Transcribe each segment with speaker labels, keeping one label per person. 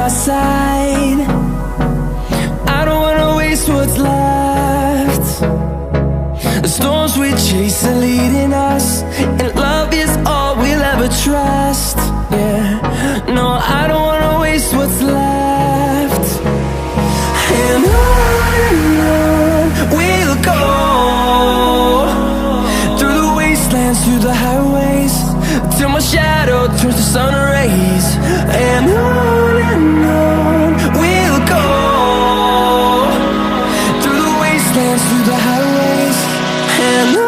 Speaker 1: my side. I don't wanna waste what's left. The storms we chase are leading us, and love is all we'll ever trust. Yeah, no, I don't wanna waste what's left. And on we'll go, through the wastelands, through the highways, till my shadow turns to sun rays. And on we'll go, through the wastelands, through the highways, and on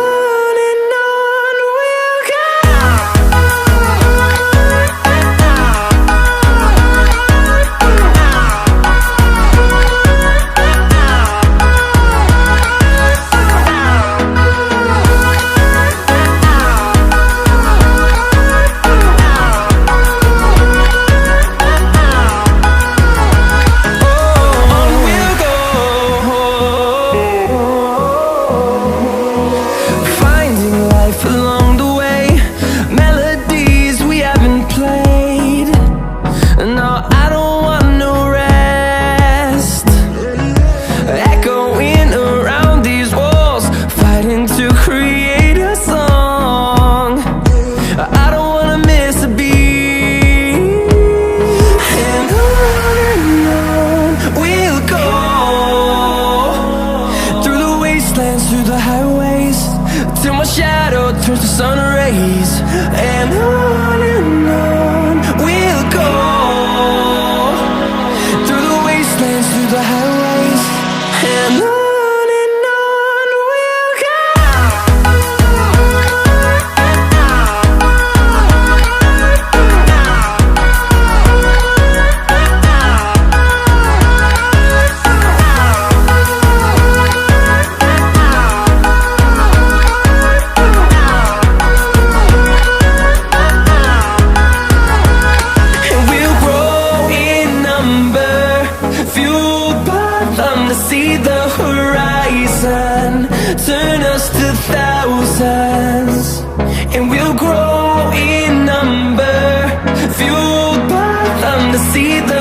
Speaker 1: we'll go. Through the highways, till my shadow turns to sun rays. And on we'll go, through the wastelands, through the highways, and on we'll go. To see the horizon turn us to thousands, and we'll grow in number, fueled by them to see the